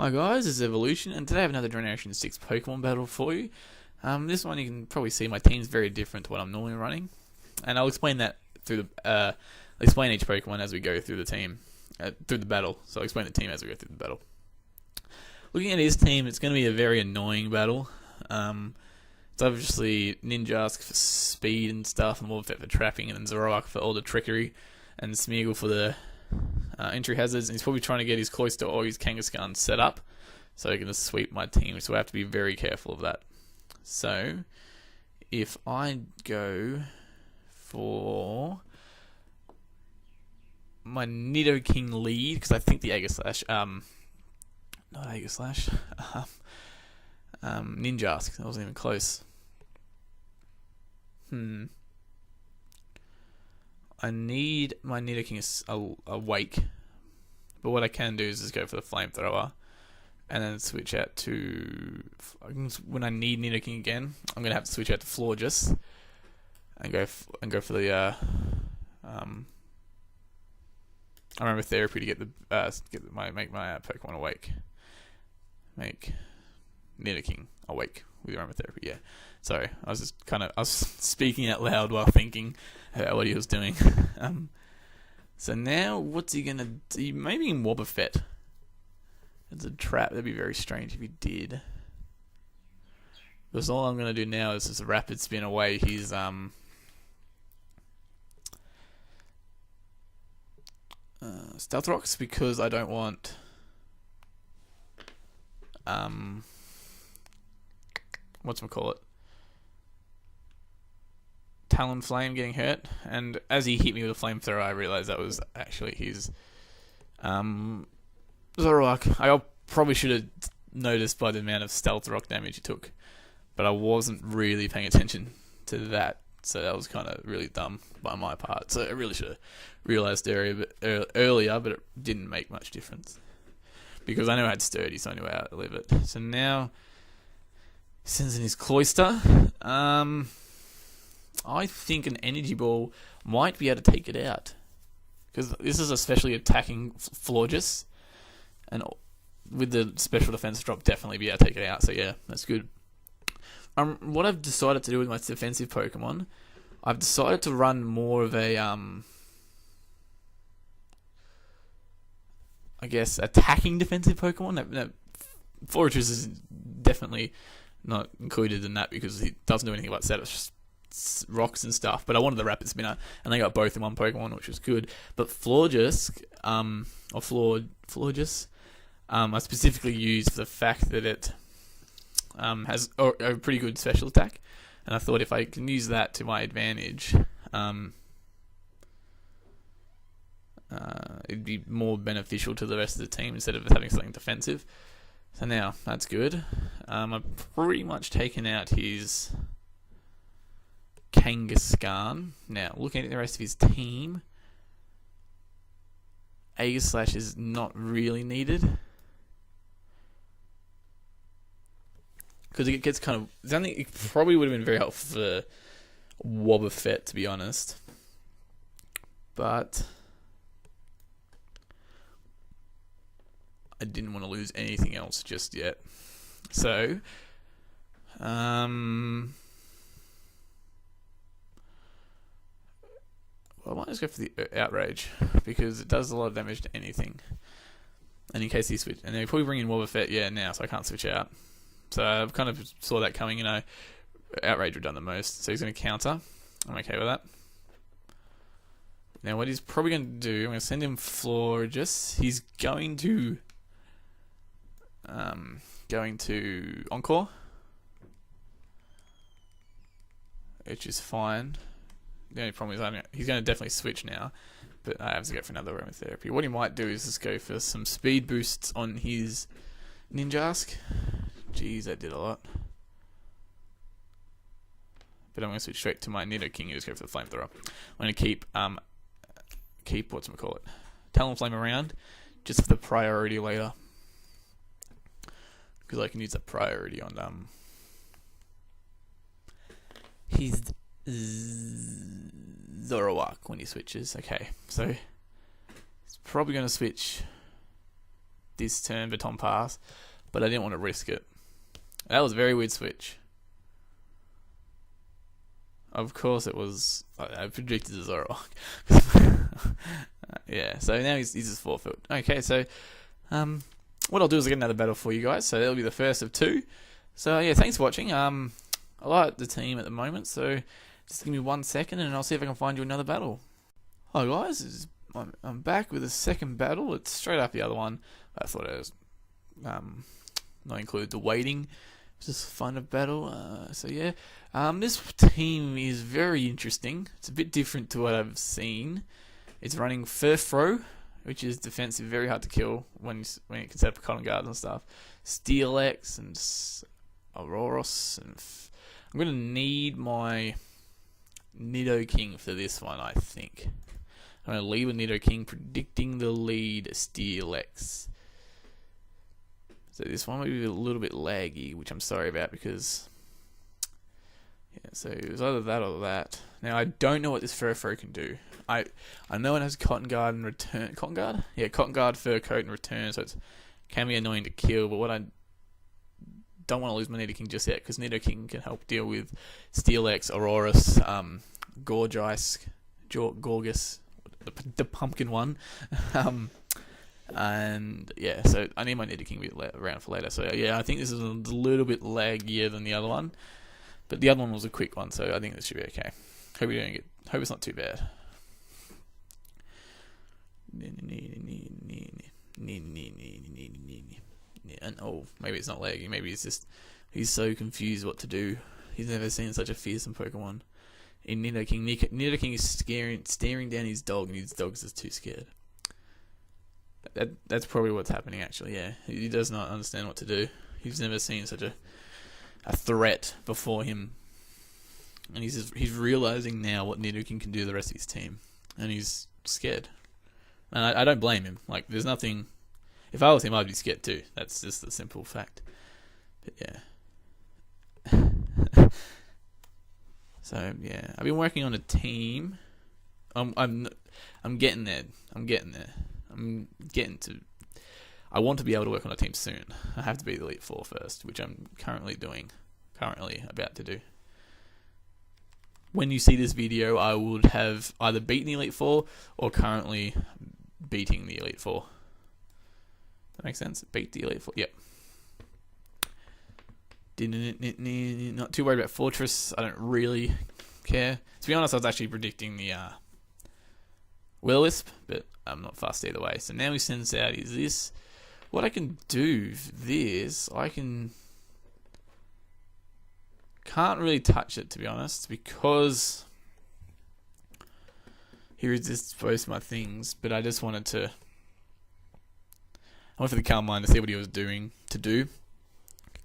Hi guys, this is Evolution, and today I have another Generation 6 Pokemon battle for you. This one you can probably see my team's very different to what I'm normally running, and I'll explain that through the explain each Pokemon as we go through the team, through the battle. So I'll explain the team as we go through the battle. Looking at his team, it's going to be a very annoying battle. It's obviously Ninjask for speed and stuff, and Wobbuffet for trapping, and then Zoroark for all the trickery, and Smeargle for the entry hazards, and he's probably trying to get his Cloyster or his Kangaskhan set up so he can just sweep my team, so I have to be very careful of that. So if I go for my Nidoking lead, because I think the Aegislash, not Aegislash, Ninjask, that wasn't even close. I need my Nidoking awake, but what I can do is just go for the Flamethrower, and then switch out to, when I need Nidoking again, I'm gonna have to switch out to Forretress, and go for the I remember therapy to get my Pokemon awake, make Nidoking awake with your therapy. Yeah, sorry, I was speaking out loud while thinking about what he was doing. So now what's he gonna do? Maybe in Wobbuffet. It's a trap. That'd be very strange if he did. Because all I'm gonna do now is just rapid spin away his Stealth Rocks, because I don't want whatchamacallit, Talonflame getting hurt, and as he hit me with a Flamethrower, I realised that was actually his Zoroark. I probably should have noticed by the amount of Stealth Rock damage he took, but I wasn't really paying attention to that, so that was kind of really dumb by my part. So I really should have realised earlier, but it didn't make much difference, because I knew I had Sturdy, so I knew how to live it. So now sends in his Cloyster. I think an Energy Ball might be able to take it out, because this is especially attacking Forretress, and with the special defense drop, definitely be able to take it out. So yeah, that's good. What I've decided to do with my defensive Pokemon, I've decided to run more of a I guess attacking defensive Pokemon. Forretress is definitely not included in that because he doesn't do anything about set. It's just rocks and stuff. But I wanted the Rapid Spinner, and they got both in one Pokemon, which was good. But Forretress, Forretress, I specifically used for the fact that it has a pretty good special attack, and I thought if I can use that to my advantage, it'd be more beneficial to the rest of the team instead of having something defensive. So now that's good. I've pretty much taken out his Kangaskhan. Now looking at the rest of his team, Aegislash is not really needed, because it gets kind of. It probably would have been very helpful for Wobbuffet, to be honest, but I didn't want to lose anything else just yet. So, I might just go for the Outrage, because it does a lot of damage to anything. And in case he switch, and then probably bring in Wobbuffet, now, so I can't switch out. So I've kind of saw that coming, Outrage would have done the most. So he's going to counter. I'm okay with that. Now what he's probably going to do, I'm going to send him Forretress. He's going to Encore, which is fine. The only problem is he's going to definitely switch now, but I have to go for another Aromatherapy. What he might do is just go for some speed boosts on his Ninjask. Jeez, that did a lot. But I'm going to switch straight to my Nidoking and just go for the Flamethrower. I'm going to keep Talonflame around, just for the priority later, because I can use that priority on his Zoroark when he switches. Okay, so he's probably going to switch this turn baton pass, but I didn't want to risk it. That was a very weird switch. Of course it was. I predicted a Zoroark. Yeah, so now he's just forfeit. Okay, so what I'll do is I'll get another battle for you guys. So that'll be the first of 2. So yeah, thanks for watching. I like the team at the moment, so just give me 1 second and I'll see if I can find you another battle. Hi guys, I'm back with a second battle. It's straight up the other one. I thought it was not include the waiting. It's just fun to battle. So yeah, this team is very interesting. It's a bit different to what I've seen. It's running Flamethrower, which is defensive, very hard to kill when you can set up Cotton Guards and stuff. Steelix and Auroros, and I'm gonna need my Nidoking for this one, I think. I'm gonna leave a Nidoking, predicting the lead Steelix. So this one might be a little bit laggy, which I'm sorry about because yeah. So it was either that or that. Now I don't know what this Furfro can do. I know it has Cotton Guard and return. Cotton Guard? Yeah, Cotton Guard, Fur Coat, and return. So it can be annoying to kill. But what I don't want to lose my Nidoking just yet, because Nidoking can help deal with Steelix, Auroros, Gorgus, the pumpkin one. And yeah, so I need my Nidoking around for later. So yeah, I think this is a little bit laggier than the other one, but the other one was a quick one, so I think this should be okay. Hope you're doing it. Hope it's not too bad. And oh, maybe it's not laggy. Maybe it's just he's so confused what to do. He's never seen such a fearsome Pokemon. In Nidoking, Nidoking is staring down his dog, and his dog's just too scared. That's probably what's happening, actually. Yeah, he does not understand what to do. He's never seen such a threat before him, and he's realizing now what Nidoking can do to the rest of his team, and he's scared. And I don't blame him. Like, there's nothing. If I was him, I'd be scared too. That's just the simple fact. But yeah. So yeah, I've been working on a team. I'm getting there. I want to be able to work on a team soon. I have to be the Elite Four first, which I'm currently about to do. When you see this video, I would have either beaten the Elite Four or currently beating the Elite Four. That makes sense? Beat the Elite Four. Yep. Not too worried about Forretress. I don't really care. To be honest, I was actually predicting the Will-O-Wisp, but I'm not fussed either way. So now he sends out is this. What I can do for this, can't really touch it, to be honest, because he resists both my things, but I just wanted to, I went for the Calm Mind to see what he was doing to do,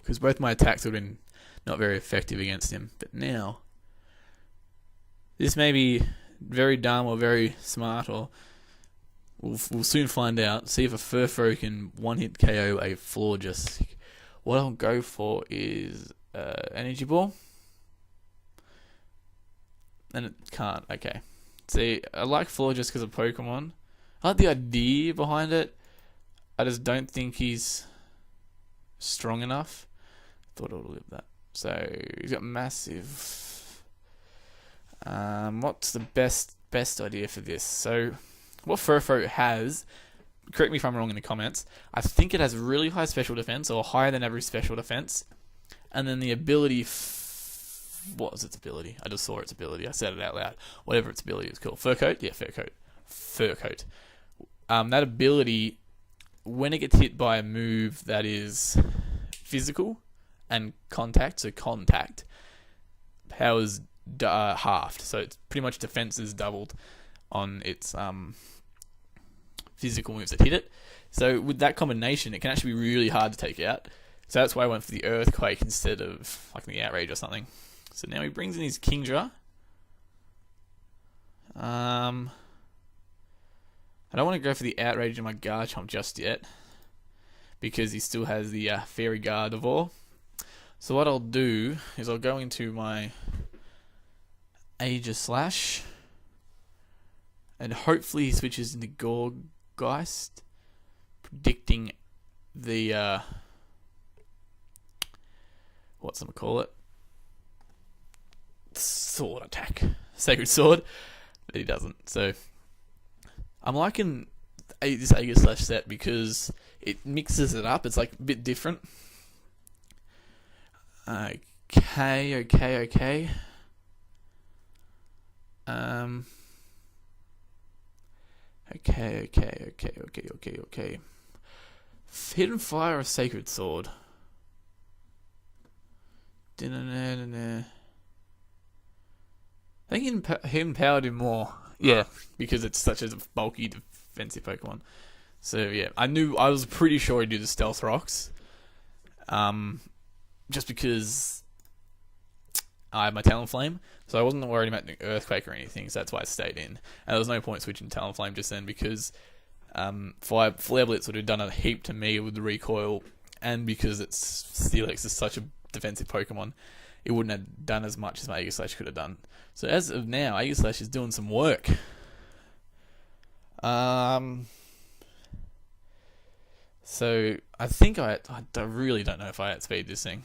because both my attacks would have been not very effective against him. But now, this may be very dumb or very smart, or we'll soon find out. See if a Furfro can one-hit KO a Florges. What I'll go for is Energy Ball. And it can't. Okay. See, I like Florges because of Pokemon. I like the idea behind it. I just don't think he's strong enough. Thought I would have lived that. So he's got massive. What's the best idea for this? So what Furfro has, correct me if I'm wrong in the comments, I think it has really high special defense, or higher than average special defense, and then the ability. What was its ability? I just saw its ability. I said it out loud. Whatever its ability is called. Fur Coat? Yeah, Fur Coat. Fur Coat. That ability, when it gets hit by a move that is physical and contact, so contact, power's halved. So it's pretty much defense is doubled on its physical moves that hit it. So with that combination, it can actually be really hard to take out. So that's why I went for the Earthquake instead of like the Outrage or something. So now he brings in his Kingdra. I don't want to go for the Outrage in my Garchomp just yet, because he still has the Fairy Gardevoir. So what I'll do is I'll go into my Aegislash, and hopefully he switches into Gorgeist, predicting the what's I'm gonna call it? Sword attack. Sacred Sword. But he doesn't. So I'm liking this Aegislash set because it mixes it up. It's like a bit different. Okay. Okay. Hidden Fire or Sacred Sword? I think him powered him more. Yeah, because it's such a bulky defensive Pokemon. So yeah, I was pretty sure he'd do the Stealth Rocks. Just because I have my Talonflame, so I wasn't worried about the Earthquake or anything, so that's why I stayed in. And there was no point switching Talonflame just then because Flare Blitz would have done a heap to me with the recoil, and because Steelix is such a defensive Pokemon, it wouldn't have done as much as my Aegislash could have done. So as of now, Aegislash is doing some work. So I think I really don't know if I outspeed this thing.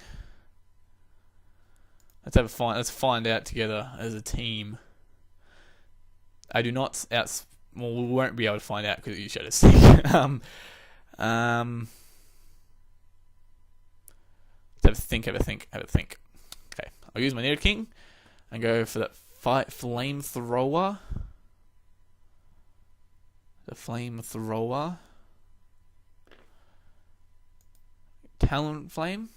Let's find out together as a team. I do not well, we won't be able to find out because you Shadow Stick. Have a think. Okay, I'll use my Nidoking and go for that Flamethrower. The Flamethrower. Talonflame.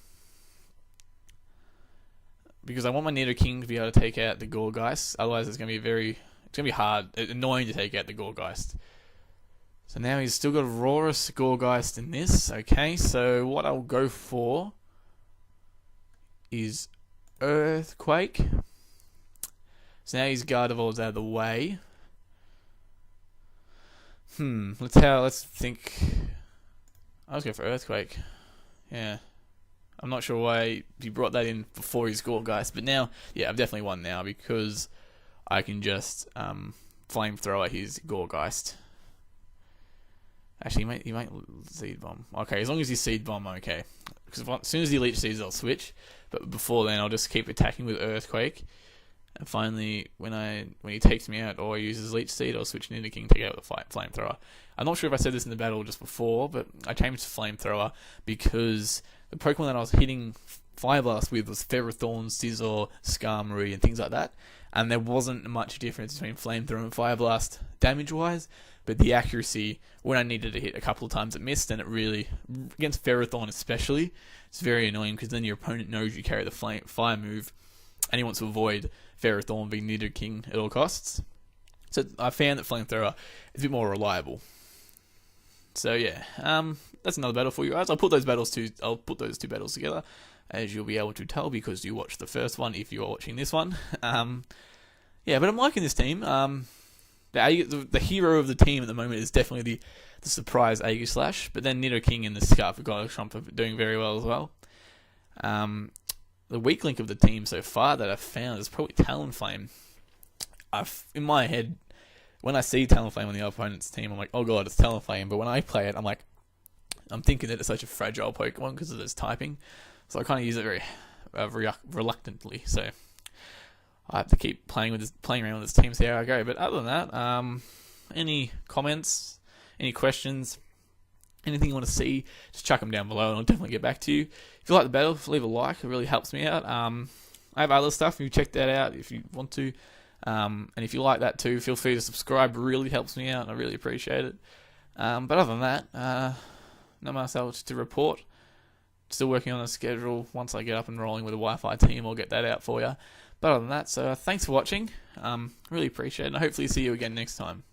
Because I want my Nidoking to be able to take out the Gourgeist. Otherwise, it's going to be hard, annoying to take out the Gourgeist. So now he's still got Aurorus, Gourgeist in this. Okay, so what I'll go for is Earthquake. So now his Gardevoir's out of the way. Let's think. I'll just go for Earthquake. Yeah. I'm not sure why he brought that in before his Gourgeist, but now, yeah, I've definitely won now because I can just Flamethrower his Gourgeist. Actually, he might Seed Bomb. Okay, as long as he Seed Bomb, okay. Because as soon as he Leech Seeds, I'll switch. But before then, I'll just keep attacking with Earthquake. And finally, when he takes me out or uses Leech Seed, I'll switch Nidoking to go with the Flamethrower. I'm not sure if I said this in the battle just before, but I changed to Flamethrower because the Pokemon that I was hitting Fire Blast with was Ferrothorn, Scizor, Skarmory, and things like that. And there wasn't much difference between Flamethrower and Fire Blast damage-wise, but the accuracy, when I needed to hit a couple of times, it missed, and it really, against Ferrothorn especially, it's very annoying because then your opponent knows you carry the fire move, and he wants to avoid Ferrothorn being Nidoking at all costs. So I found that Flamethrower is a bit more reliable. So yeah, that's another battle for you guys. I'll put those two battles together, as you'll be able to tell because you watched the first one if you are watching this one. Yeah, but I'm liking this team. The hero of the team at the moment is definitely the surprise Aegislash, but then Nidoking and the Scarf of Garchomp are doing very well as well. The weak link of the team so far that I've found is probably Talonflame. In my head, when I see Talonflame on the opponent's team, I'm like, oh god, it's Talonflame. But when I play it, I'm thinking that it's such a fragile Pokemon because of its typing. So I kind of use it very reluctantly. So I have to keep playing around with this team, see how I go. But other than that, any comments, any questions, anything you want to see, just chuck them down below and I'll definitely get back to you. If you like the battle, leave a like. It really helps me out. I have other stuff. You check that out if you want to. And if you like that too, feel free to subscribe. It really helps me out and I really appreciate it. But other than that, not much else to report. Still working on a schedule. Once I get up and rolling with the Wi-Fi team, I'll get that out for you. But other than that, so thanks for watching. Really appreciate it, and hopefully see you again next time.